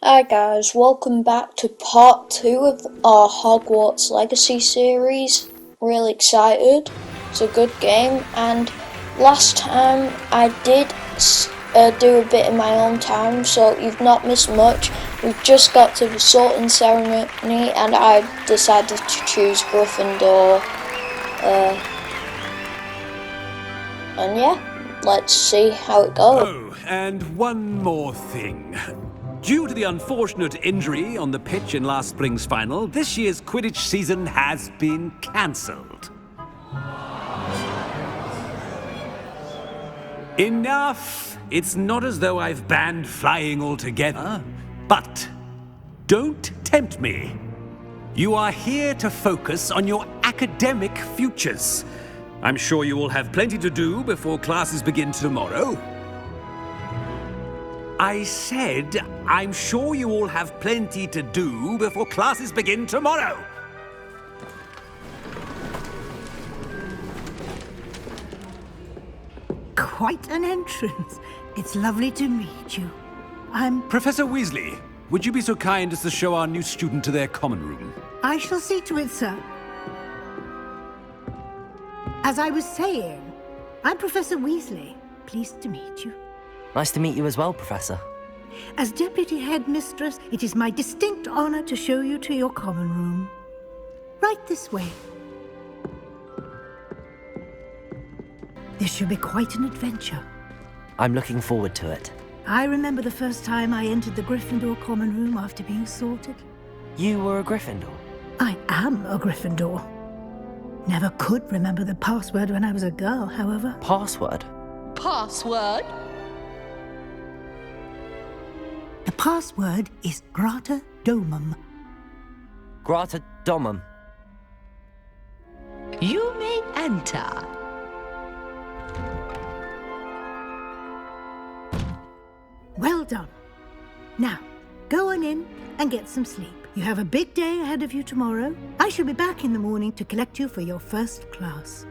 Hi guys, welcome back to part 2 of our Hogwarts Legacy series. Really excited. It's a good game, and last time I did do a bit in my own time, so you've not missed much. We've just got to the sorting ceremony and I decided to choose Gryffindor. And yeah, let's see how it goes. Oh, and one more thing. Due to the unfortunate injury on the pitch in last spring's final, this year's Quidditch season has been cancelled. Enough! It's not as though I've banned flying altogether, but don't tempt me. You are here to focus on your academic futures. I'm sure you will have plenty to do before classes begin tomorrow. I said, I'm sure you all have plenty to do before classes begin tomorrow. Quite an entrance. It's lovely to meet you. Professor Weasley, would you be so kind as to show our new student to their common room? I shall see to it, sir. As I was saying, I'm Professor Weasley. Pleased to meet you. Nice to meet you as well, Professor. As Deputy Headmistress, it is my distinct honor to show you to your common room. Right this way. This should be quite an adventure. I'm looking forward to it. I remember the first time I entered the Gryffindor common room after being sorted. You were a Gryffindor? I am a Gryffindor. Never could remember the password when I was a girl, however. Password? Password? The password is Grata Domum. Grata Domum. You may enter. Well done. Now, go on in and get some sleep. You have a big day ahead of you tomorrow. I shall be back in the morning to collect you for your first class.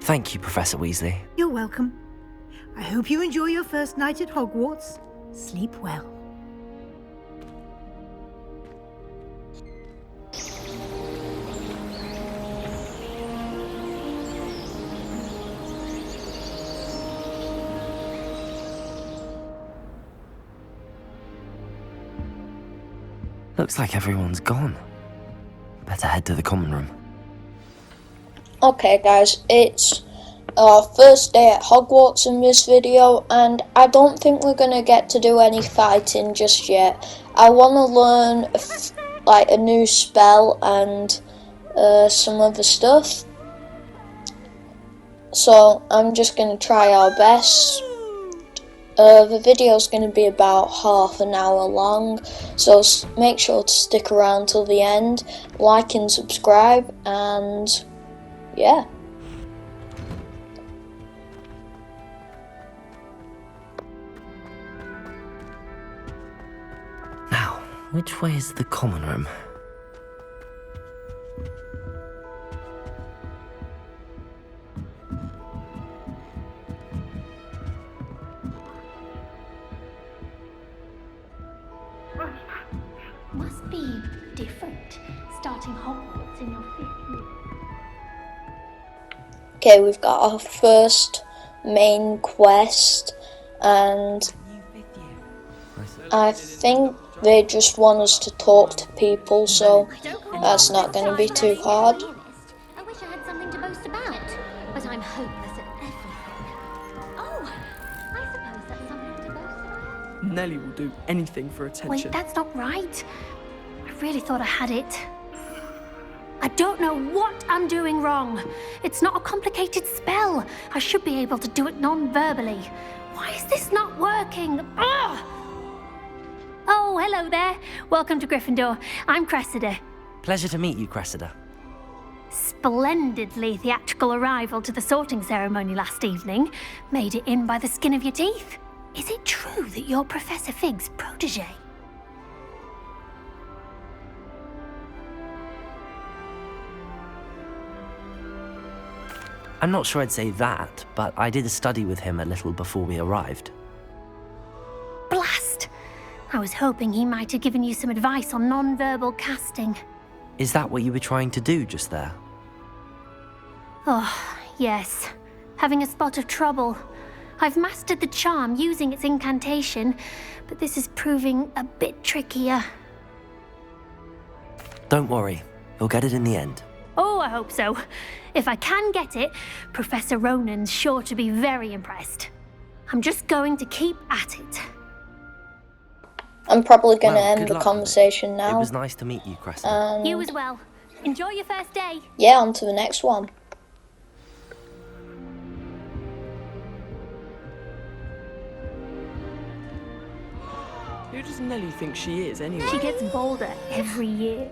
Thank you, Professor Weasley. You're welcome. I hope you enjoy your first night at Hogwarts. Sleep well. Looks like everyone's gone. Better head to the common room. Okay guys, it's our first day at Hogwarts in this video, and I don't think we're gonna get to do any fighting just yet. I want to learn like a new spell and some other stuff, so I'm just gonna try our best. The video is going to be about half an hour long, so make sure to stick around till the end, like and subscribe, and yeah. Now, which way is the common room? Must be different, starting Hogwarts in your 5th year. Okay, we've got our first main quest, and I think they just want us to talk to people, so that's not going to be too hard. I wish I had something to boast about, but I'm hopeless at everything. Oh, I suppose that's something to boast about. Nellie will do anything for attention. Wait, that's not right. I really thought I had it. I don't know what I'm doing wrong. It's not a complicated spell. I should be able to do it non-verbally. Why is this not working? Ugh! Oh, hello there. Welcome to Gryffindor. I'm Cressida. Pleasure to meet you, Cressida. Splendidly theatrical arrival to the sorting ceremony last evening. Made it in by the skin of your teeth. Is it true that you're Professor Fig's protege? I'm not sure I'd say that, but I did study with him a little before we arrived. Blast! I was hoping he might have given you some advice on non-verbal casting. Is that what you were trying to do just there? Oh, yes. Having a spot of trouble. I've mastered the charm using its incantation, but this is proving a bit trickier. Don't worry, you'll get it in the end. Oh, I hope so. If I can get it, Professor Ronan's sure to be very impressed. I'm just going to keep at it. I'm probably going to Well, end good the luck with conversation It now. was nice to meet you, Cressida. And You as well. Enjoy your first day. yeah, on to the next one. Who does Nellie think she is, anyway? She gets bolder every year.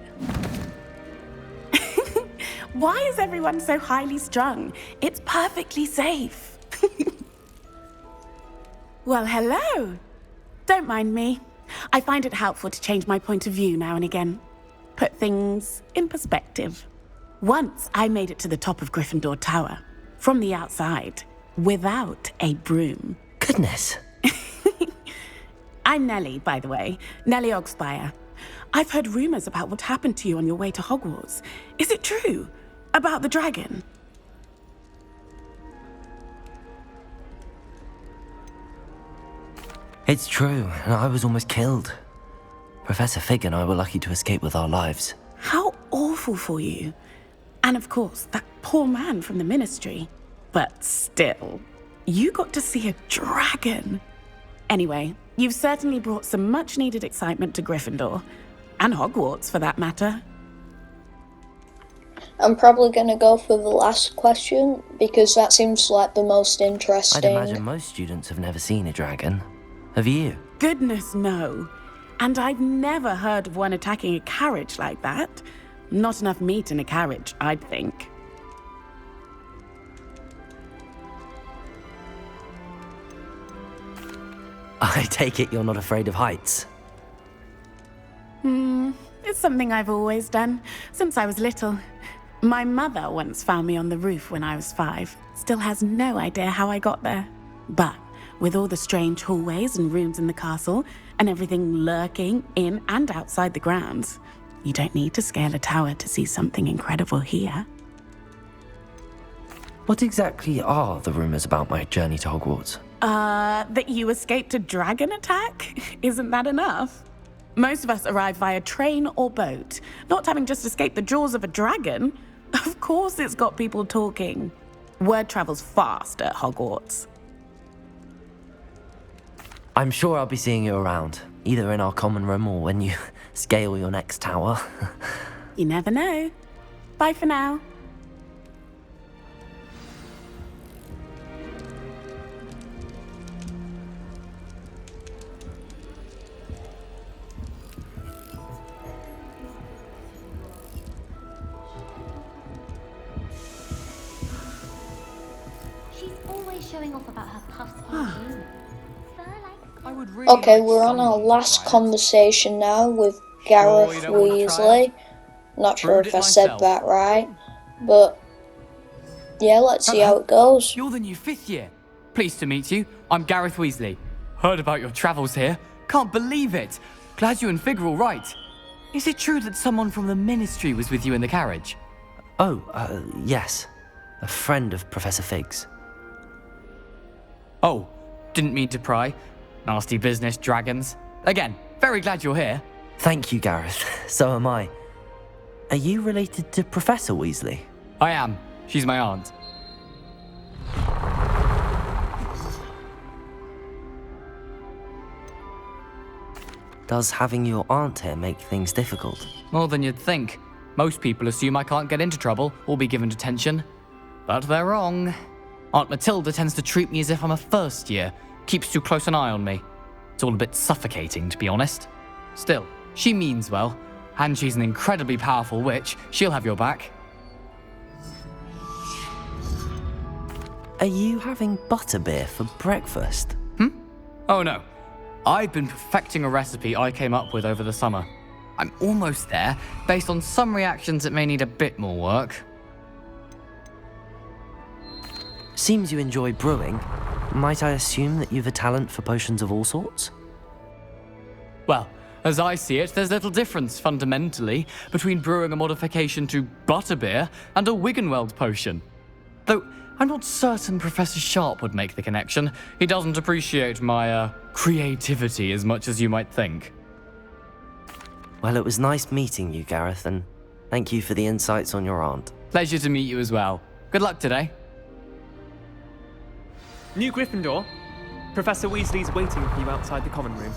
Why is everyone so highly strung? It's perfectly safe. Well, hello. Don't mind me. I find it helpful to change my point of view now and again. Put things in perspective. Once I made it to the top of Gryffindor Tower, from the outside, without a broom. Goodness. I'm Nellie, by the way. Nellie Ogspire. I've heard rumors about what happened to you on your way to Hogwarts. Is it true? About the dragon? It's true, and I was almost killed. Professor Fig and I were lucky to escape with our lives. How awful for you. And of course, that poor man from the Ministry. But still, you got to see a dragon. Anyway, you've certainly brought some much-needed excitement to Gryffindor. And Hogwarts, for that matter. I'm probably going to go for the last question because that seems like the most I'd interesting. imagine most students have never seen a dragon. Have you? Goodness, no. And I've never heard of one attacking a carriage like that. Not enough meat in a carriage, I'd think. I take it you're not afraid of heights. It's something I've always done, since I was little. My mother once found me on the roof when I was 5. Still has no idea how I got there. But with all the strange hallways and rooms in the castle, and everything lurking in and outside the grounds, you don't need to scale a tower to see something incredible here. What exactly are the rumors about my journey to Hogwarts? That you escaped a dragon attack? Isn't that enough? Most of us arrive via train or boat, not having just escaped the jaws of a dragon. Of course it's got people talking. Word travels fast at Hogwarts. I'm sure I'll be seeing you around, either in our common room or when you scale your next tower. You never know. Bye for now. She's always showing off about her puffs on you. I would really Okay, like we're on our someone to last try it. conversation now with Sure Gareth you don't wanna try Weasley. Not sure Brewed if it I said myself. that right, but yeah, let's see how it goes. You're the new 5th year. Pleased to meet you. I'm Gareth Weasley. Heard about your travels here. Can't believe it. Glad you and Fig are all right. Is it true that someone from the Ministry was with you in the carriage? Oh, yes. A friend of Professor Fig's. Oh, didn't mean to pry. Nasty business, dragons. Again, very glad you're here. Thank you, Gareth. So am I. Are you related to Professor Weasley? I am. She's my aunt. Does having your aunt here make things difficult? More than you'd think. Most people assume I can't get into trouble or be given detention. But they're wrong. Aunt Matilda tends to treat me as if I'm a first year. Keeps too close an eye on me. It's all a bit suffocating, to be honest. Still, she means well. And she's an incredibly powerful witch. She'll have your back. Are you having butterbeer for breakfast? Oh no. I've been perfecting a recipe I came up with over the summer. I'm almost there. Based on some reactions, it may need a bit more work. Seems you enjoy brewing. Might I assume that you've a talent for potions of all sorts? Well, as I see it, there's little difference, fundamentally, between brewing a modification to butterbeer and a Wiggenweld potion. Though, I'm not certain Professor Sharp would make the connection. He doesn't appreciate my, creativity as much as you might think. Well, it was nice meeting you, Gareth, and thank you for the insights on your aunt. Pleasure to meet you as well. Good luck today. New Gryffindor. Professor Weasley's waiting for you outside the common room.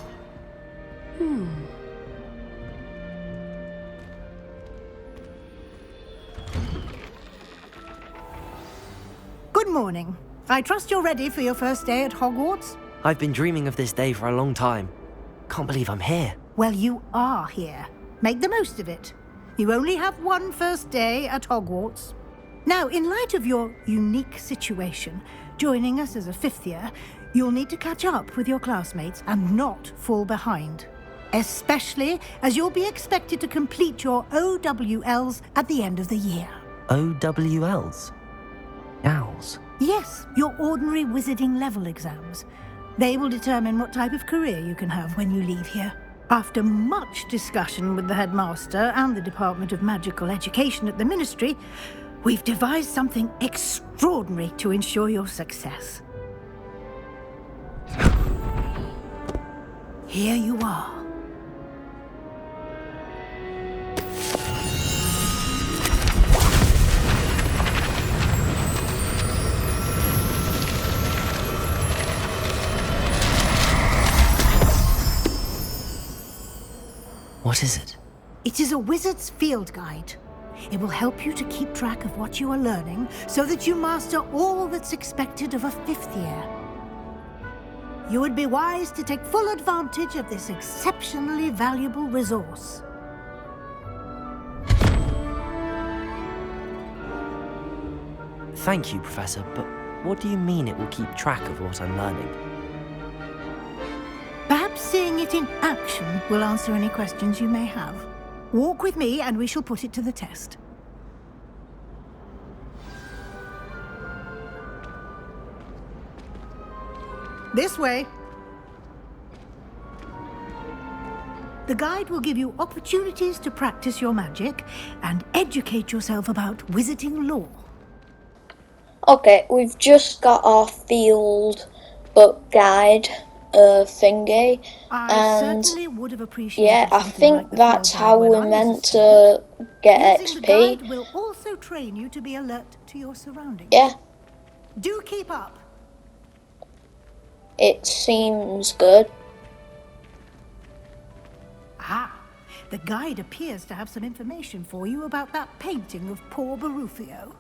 Good morning. I trust you're ready for your first day at Hogwarts? I've been dreaming of this day for a long time. Can't believe I'm here. Well, you are here. Make the most of it. You only have one first day at Hogwarts. Now, in light of your unique situation, joining us as a fifth year, you'll need to catch up with your classmates and not fall behind. Especially as you'll be expected to complete your OWLs at the end of the year. OWLs? Owls? Yes, your ordinary wizarding level exams. They will determine what type of career you can have when you leave here. After much discussion with the headmaster and the Department of Magical Education at the Ministry, we've devised something extraordinary to ensure your success. Here you are. What is it? It is a wizard's field guide. It will help you to keep track of what you are learning so that you master all that's expected of a fifth year. You would be wise to take full advantage of this exceptionally valuable resource. Thank you, Professor, but what do you mean it will keep track of what I'm learning? Perhaps seeing it in action will answer any questions you may have. Walk with me and we shall put it to the test. This way. The guide will give you opportunities to practice your magic and educate yourself about wizarding lore. Okay, we've just got our field book guide thingy, I and certainly would have appreciated yeah, I something think like the that's field how guide when we're I was a meant student. to get Using the XP. guide will also train you to be alert to your surroundings. Yeah, Do keep up. it seems good. Ah, the guide appears to have some information for you about that painting of poor Barufio.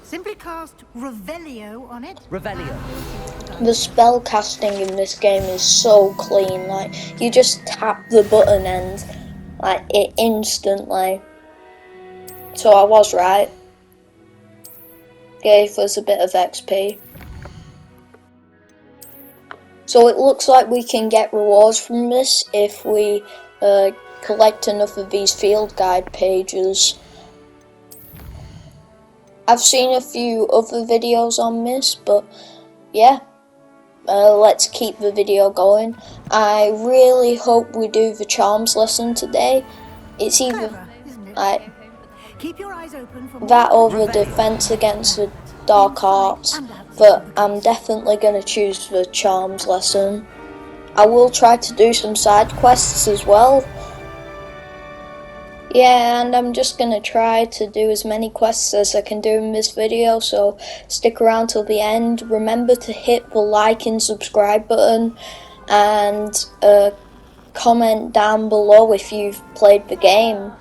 Simply cast Revelio on it. Revelio. The spell casting in this game is so clean, like you just tap the button and like it instantly. So I was right. Gave us a bit of XP. So it looks like we can get rewards from this if we collect enough of these field guide pages. I've seen a few other videos on this, but yeah, let's keep the video going. I really hope we do the charms lesson today. It's either Clever, isn't it? like Keep your eyes open for that more or the defense against the dark arts, but I'm definitely going to choose the charms lesson. I will try to do some side quests as well. Yeah, and I'm just going to try to do as many quests as I can do in this video, so stick around till the end. Remember to hit the like and subscribe button, and comment down below if you've played the game.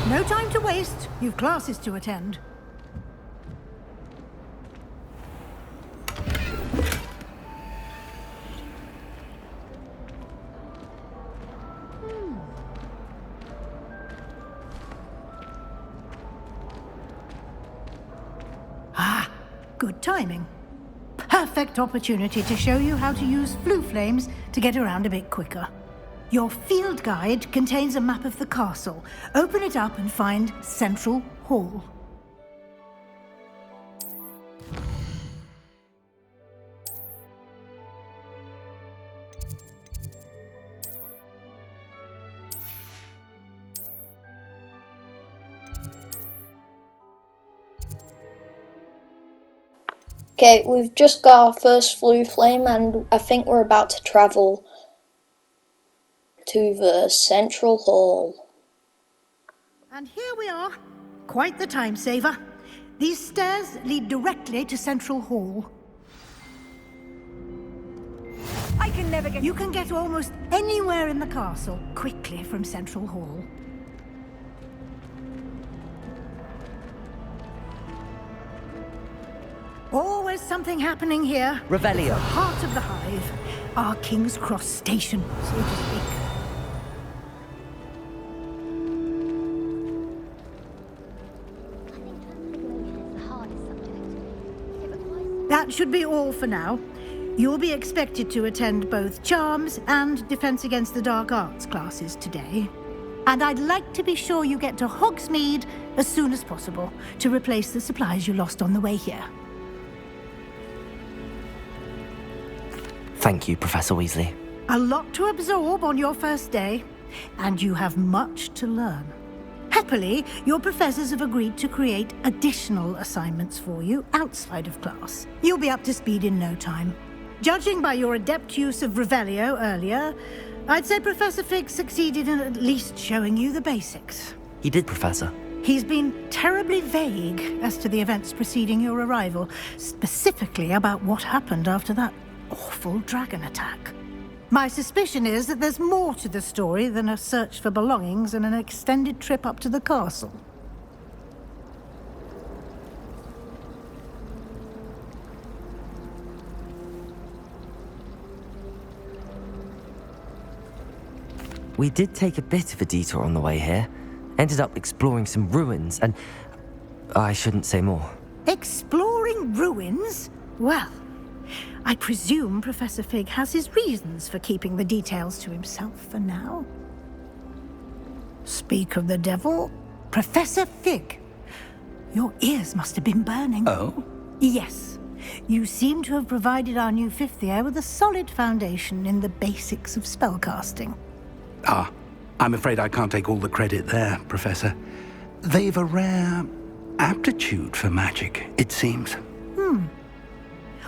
No time to waste. You've classes to attend. Ah, good timing. Perfect opportunity to show you how to use flue flames to get around a bit quicker. Your field guide contains a map of the castle. Open it up and find Central Hall. Okay, we've just got our first flue flame and I think we're about to travel to the central hall. And here we are. Quite the time saver. These stairs lead directly to Central Hall. I can never get... You can get almost anywhere in the castle quickly from Central Hall. Always something happening here. Revelio. Heart of the Hive. Our King's Cross station, so to speak. That should be all for now. You'll be expected to attend both Charms and Defense Against the Dark Arts classes today. And I'd like to be sure you get to Hogsmeade as soon as possible to replace the supplies you lost on the way here. Thank you, Professor Weasley. A lot to absorb on your first day, and you have much to learn. Happily, your professors have agreed to create additional assignments for you outside of class. You'll be up to speed in no time. Judging by your adept use of Revelio earlier, I'd say Professor Fig succeeded in at least showing you the basics. He did, Professor. He's been terribly vague as to the events preceding your arrival, specifically about what happened after that awful dragon attack. My suspicion is that there's more to the story than a search for belongings and an extended trip up to the castle. We did take a bit of a detour on the way here. Ended up exploring some ruins and... I shouldn't say more. Exploring ruins? Well, I presume Professor Fig has his reasons for keeping the details to himself for now. Speak of the devil, Professor Fig. Your ears must have been burning. Oh? Yes. You seem to have provided our new fifth year with a solid foundation in the basics of spellcasting. Ah, I'm afraid I can't take all the credit there, Professor. They've a rare aptitude for magic, it seems.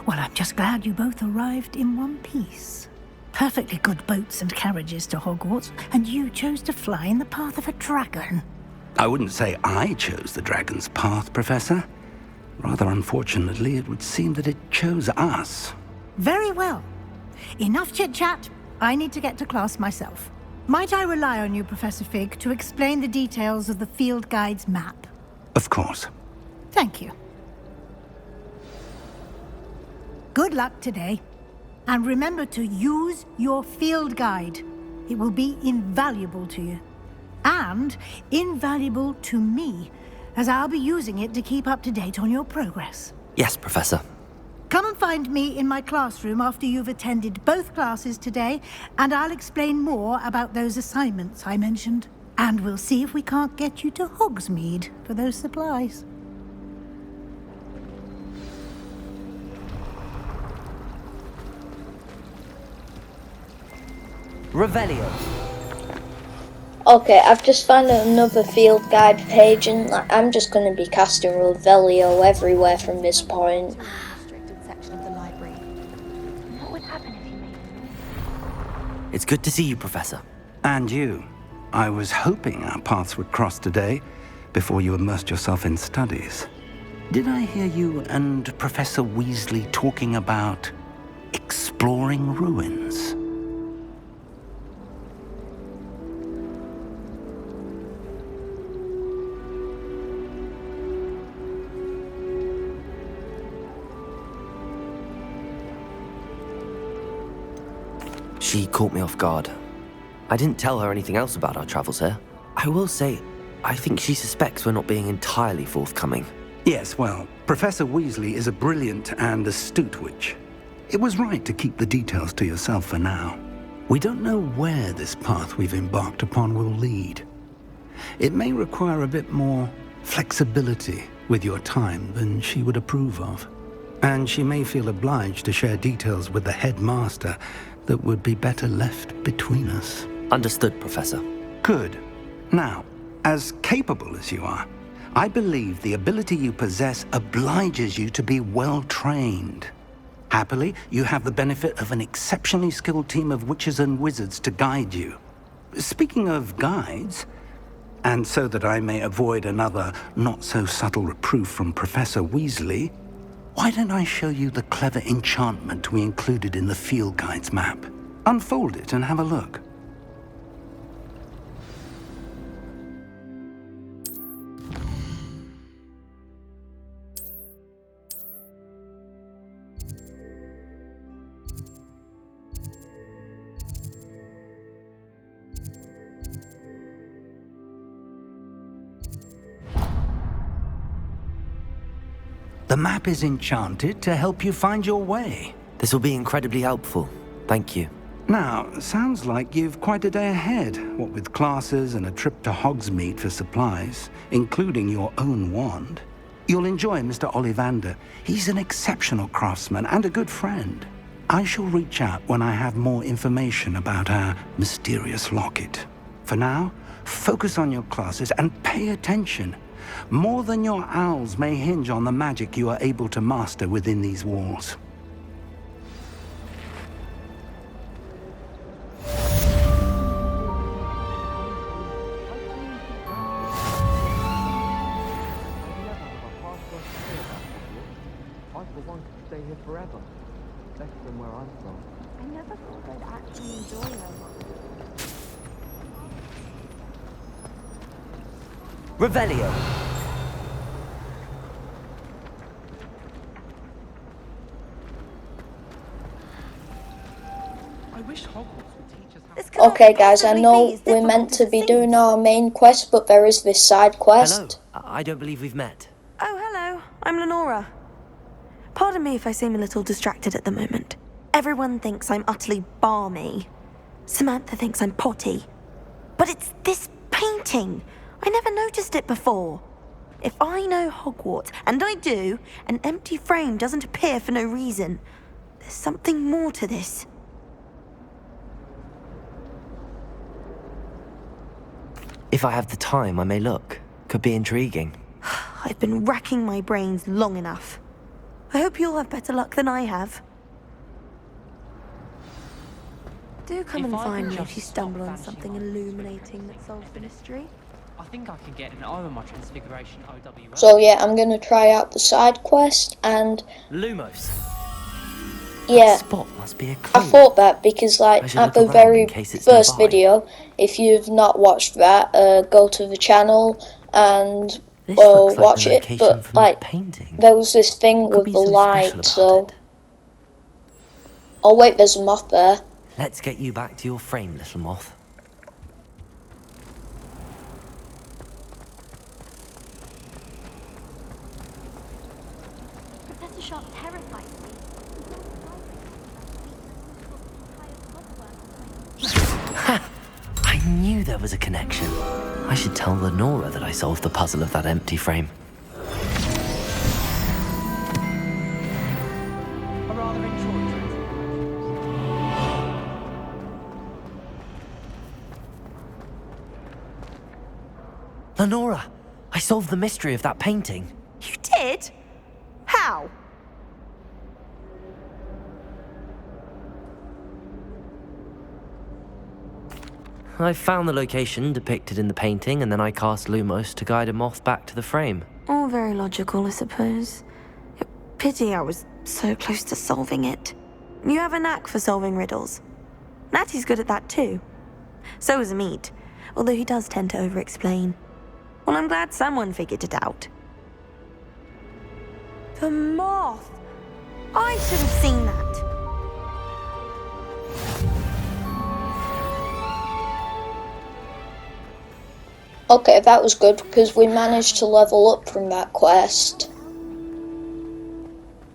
Well, I'm just glad you both arrived in one piece. Perfectly good boats and carriages to Hogwarts, and you chose to fly in the path of a dragon. I wouldn't say I chose the dragon's path, Professor. Rather unfortunately, it would seem that it chose us. Very well. Enough chit-chat. I need to get to class myself. Might I rely on you, Professor Fig, to explain the details of the field guide's map? Of course. Thank you. Good luck today. And remember to use your field guide. It will be invaluable to you. And invaluable to me, as I'll be using it to keep up to date on your progress. Yes, Professor. Come and find me in my classroom after you've attended both classes today, and I'll explain more about those assignments I mentioned. And we'll see if we can't get you to Hogsmeade for those supplies. Revelio. Okay, I've just found another field guide page and I'm just going to be casting Revelio everywhere from this point. It's good to see you, Professor. And you. I was hoping our paths would cross today, before you immersed yourself in studies. Did I hear you and Professor Weasley talking about exploring ruins? She caught me off guard. I didn't tell her anything else about our travels here. I will say, I think she suspects we're not being entirely forthcoming. Yes, well, Professor Weasley is a brilliant and astute witch. It was right to keep the details to yourself for now. We don't know where this path we've embarked upon will lead. It may require a bit more flexibility with your time than she would approve of. And she may feel obliged to share details with the headmaster that would be better left between us. Understood, Professor. Good. Now, as capable as you are, I believe the ability you possess obliges you to be well trained. Happily, you have the benefit of an exceptionally skilled team of witches and wizards to guide you. Speaking of guides, and so that I may avoid another not-so-subtle reproof from Professor Weasley, why don't I show you the clever enchantment we included in the field guide's map? Unfold it and have a look. The map is enchanted to help you find your way. This will be incredibly helpful. Thank you. Now, sounds like you've quite a day ahead, what with classes and a trip to Hogsmeade for supplies, including your own wand. You'll enjoy Mr. Ollivander. He's an exceptional craftsman and a good friend. I shall reach out when I have more information about our mysterious locket. For now, focus on your classes and pay attention. More than your owls may hinge on the magic you are able to master within these walls. Forever. Better than where I'm from. I never thought I'd actually enjoy Hogwarts. Revelio. I wish Hogwarts would teach us how. Okay guys, I know we're meant to be doing our main quest, but there is this side quest. Hello. I don't believe we've met. Oh, hello. I'm Lenora. Pardon me if I seem a little distracted at the moment. Everyone thinks I'm utterly balmy. Samantha thinks I'm potty. But it's this painting. I never noticed it before. If I know Hogwarts, and I do, an empty frame doesn't appear for no reason. There's something more to this. If I have the time, I may look. Could be intriguing. I've been racking my brains long enough. I hope you'll have better luck than I have. Do come and find me if you stumble on something illuminating that solves the mystery. I think I can get an armor my transfiguration OWL. So yeah, I'm gonna try out the side quest and Lumos. Yeah, that spot must be a clue. I thought that because like at the very first video, if you've not watched that, go to the channel and watch it. But like there was this thing with the light, so oh wait, there's a moth there. Let's get you back to your frame, little moth. Professor Sharp terrifies me. I knew there was a connection. I should tell Lenora that I solved the puzzle of that empty frame. A rather intriguing. Lenora, I solved the mystery of that painting. You did? How? I found the location depicted in the painting, and then I cast Lumos to guide a moth back to the frame. All very logical, I suppose. Pity I was so close to solving it. You have a knack for solving riddles. Natty's good at that too. So is Amit, although he does tend to over-explain. Well, I'm glad someone figured it out. The moth! I should have seen that. Okay, that was good because we managed to level up from that quest.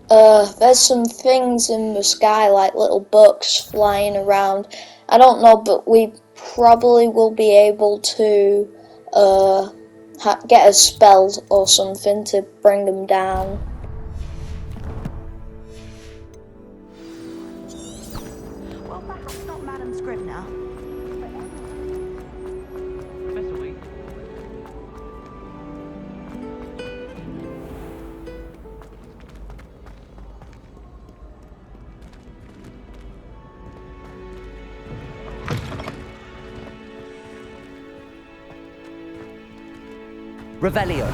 There's some things in the sky like little bugs flying around. I don't know, but we probably will be able to get a spell or something to bring them down. Well, perhaps not Madam Scribner. Revelio.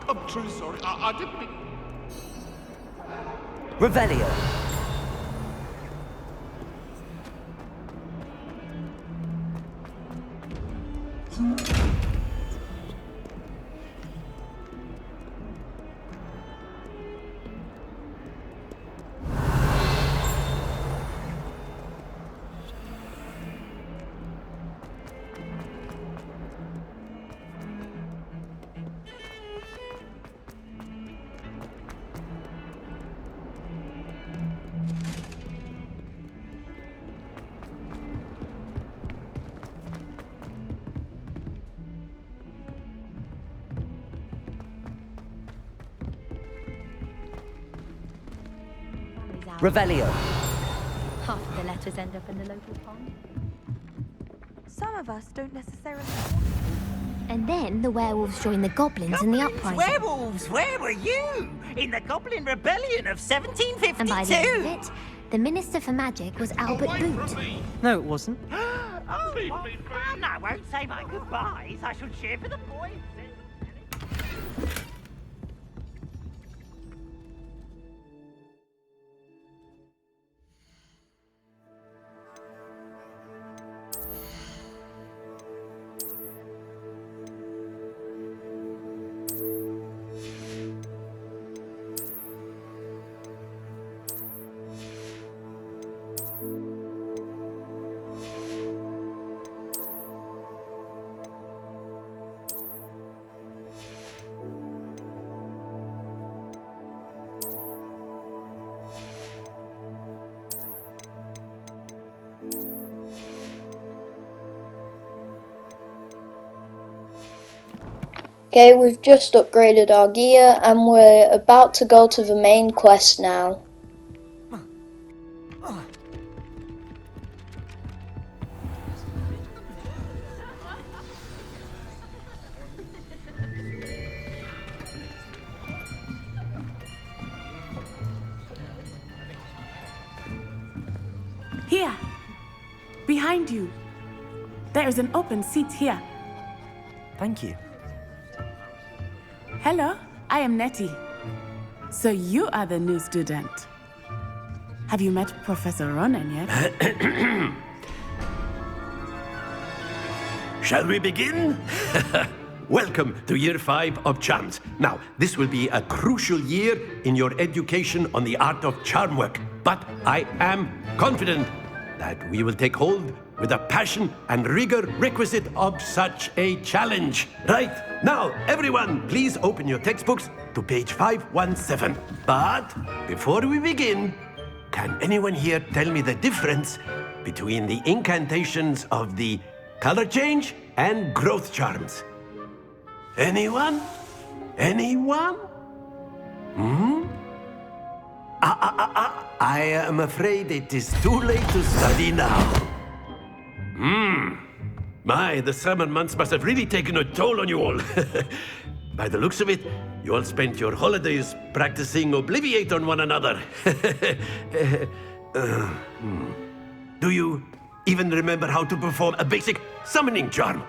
I'm truly sorry. I didn't mean... Revelio. Revelio. Half of the letters end up in the local pond. Some of us don't necessarily. And then the werewolves join the goblins in the uprising. Werewolves, where were you? In the Goblin Rebellion of 1752? And by the end of it, the Minister for Magic was Albert Boot. No, it wasn't. Well, I won't say my goodbyes. I shall cheer for the boys. Okay, we've just upgraded our gear and we're about to go to the main quest now. Here. Behind you. There is an open seat here. Thank you. Hello, I am Nettie. So you are the new student. Have you met Professor Ronan yet? Shall we begin? Welcome to Year 5 of Charms. Now, this will be a crucial year in your education on the art of charm work. But I am confident that we will take hold with the passion and rigor requisite of such a challenge. Right, now, everyone, please open your textbooks to page 517. But before we begin, can anyone here tell me the difference between the incantations of the color change and growth charms? Anyone? Anyone? I am afraid it is too late to study now. My, the summer months must have really taken a toll on you all. By the looks of it, you all spent your holidays practicing Obliviate on one another. Do you even remember how to perform a basic summoning charm?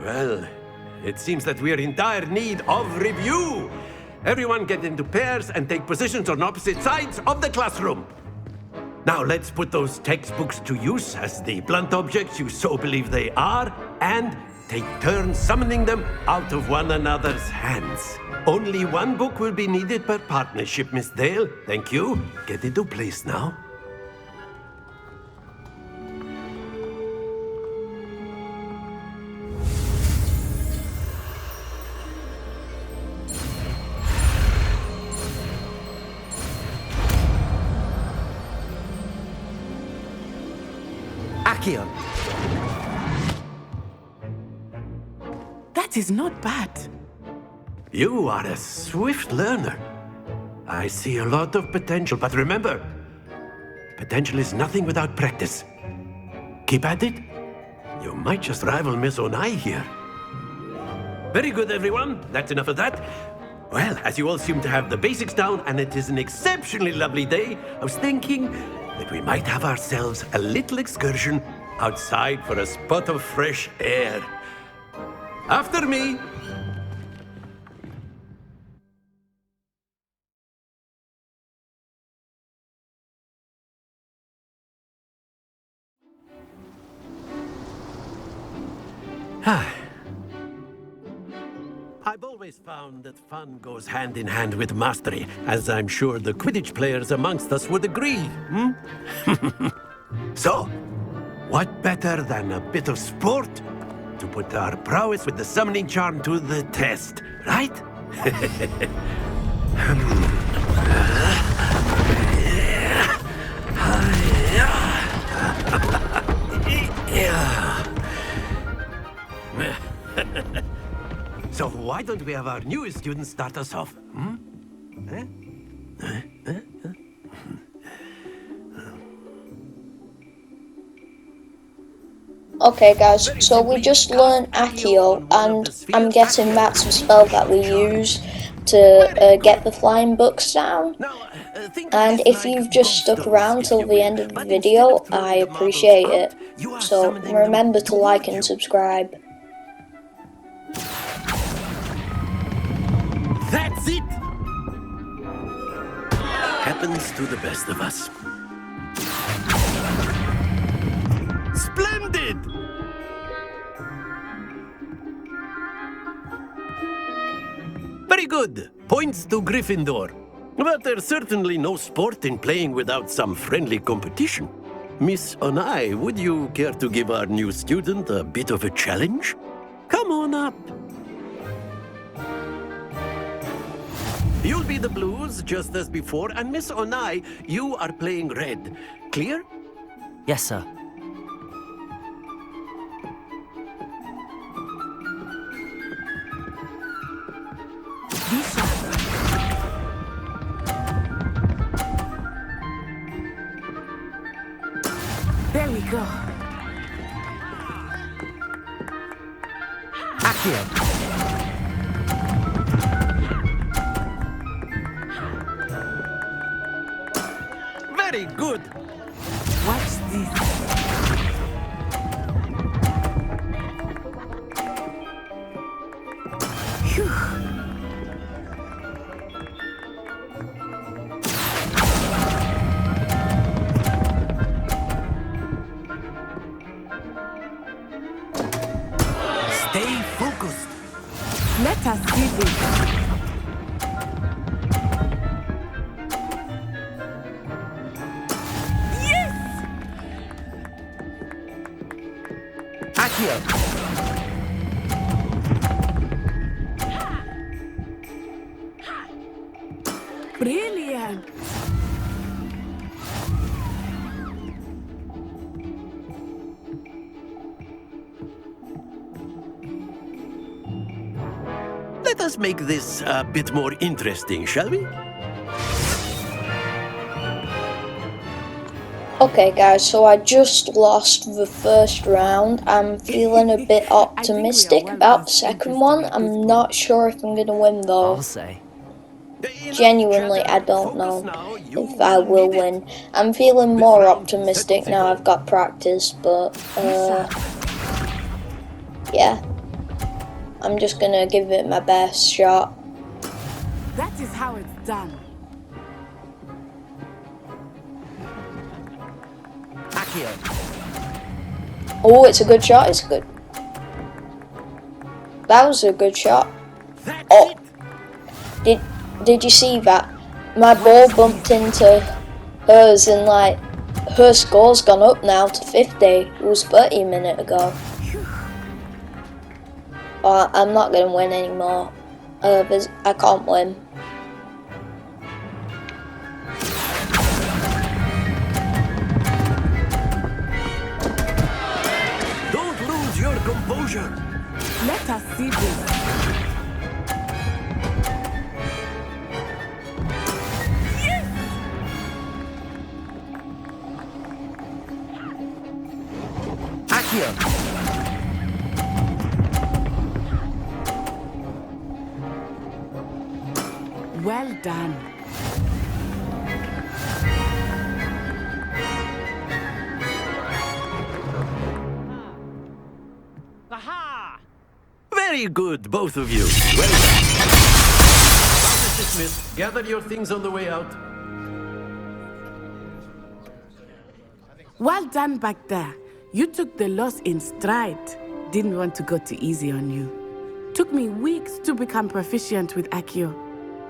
Well, it seems that we are in dire need of review. Everyone get into pairs and take positions on opposite sides of the classroom. Now let's put those textbooks to use as the blunt objects you so believe they are, and take turns summoning them out of one another's hands. Only one book will be needed per partnership, Miss Dale. Thank you. Get into place now. Accio. That is not bad. You are a swift learner. I see a lot of potential, but remember, potential is nothing without practice. Keep at it. You might just rival Miss Onai here. Very good, everyone. That's enough of that. Well, as you all seem to have the basics down, and it is an exceptionally lovely day, I was thinking that we might have ourselves a little excursion outside for a spot of fresh air. After me. I've always found that fun goes hand in hand with mastery, as I'm sure the Quidditch players amongst us would agree. So, what better than a bit of sport to put our prowess with the summoning charm to the test, right? So why don't we have our newest student start us off? Okay guys, so we just learned Accio, and I'm guessing that's the spell that we use to get the flying books down. And if you've just stuck around till the end of the video, I appreciate it. So remember to like and subscribe. That's it! Happens to the best of us. Splendid! Very good. Points to Gryffindor. But there's certainly no sport in playing without some friendly competition. Miss Onai, would you care to give our new student a bit of a challenge? Come on up. You'll be the blues, just as before, and Miss Onai, you are playing red. Clear? Yes, sir. There we go. Accio. Very good. Watch this. Phew. Stay focused. Let us do this. Brilliant! Let us make this a bit more interesting, shall we? Okay guys, so I just lost the first round. I'm feeling a bit optimistic about the second one. I'm not sure if I'm going to win though. I'll say. Genuinely, I don't know if I will win. I'm feeling more optimistic now I've got practice, but yeah. I'm just going to give it my best shot. That is how it's done. Accio. Oh, it's a good shot. It's good. That was a good shot. Oh, did you see that? My ball bumped into hers, and like her score's gone up now to 50. It was 30 a minute ago. I'm not gonna win anymore. I can't win. Let us see this. Accio! Well done. Aha! Very good, both of you. Well done. Class is dismissed. Gather your things on the way out. Well done back there. You took the loss in stride. Didn't want to go too easy on you. Took me weeks to become proficient with Accio.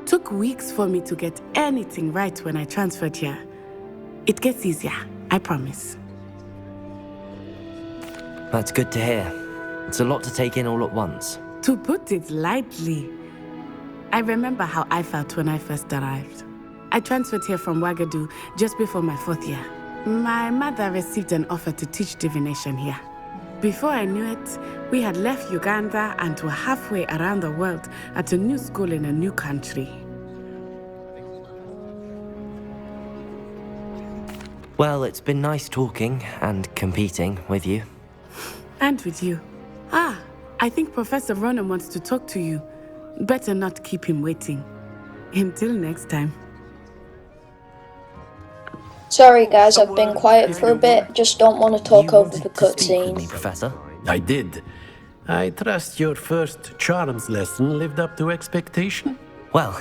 Took weeks for me to get anything right when I transferred here. It gets easier, I promise. That's good to hear. It's a lot to take in all at once. To put it lightly, I remember how I felt when I first arrived. I transferred here from Wagadu just before my 4th year. My mother received an offer to teach divination here. Before I knew it, we had left Uganda and were halfway around the world at a new school in a new country. Well, it's been nice talking and competing with you. And with you. Ah, I think Professor Ronan wants to talk to you. Better not keep him waiting. Until next time. Sorry guys, I've been quiet for a bit, just don't want to talk over the cutscene. Professor? I did. I trust your first charms lesson lived up to expectation? Well,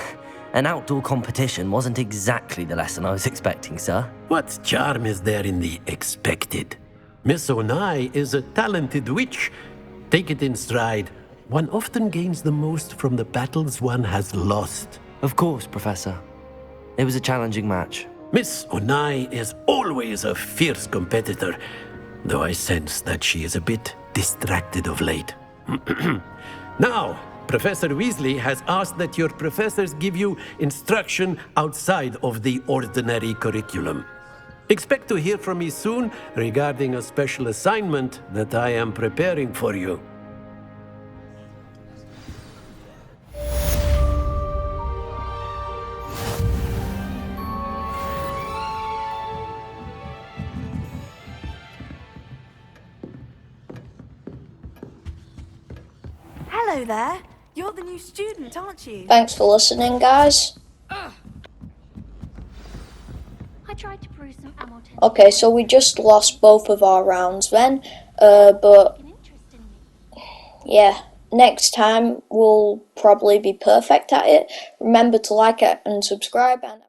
an outdoor competition wasn't exactly the lesson I was expecting, sir. What charm is there in the expected? Miss Onai is a talented witch. Take it in stride. One often gains the most from the battles one has lost. Of course, Professor. It was a challenging match. Miss Onai is always a fierce competitor, though I sense that she is a bit distracted of late. Now, Professor Weasley has asked that your professors give you instruction outside of the ordinary curriculum. Expect to hear from me soon regarding a special assignment that I am preparing for you. Hello there. You're the new student, aren't you? Thanks for listening, guys. I tried to brew some ammo. Okay, so we just lost both of our rounds then, but yeah, next time we'll probably be perfect at it. Remember to like it and subscribe, and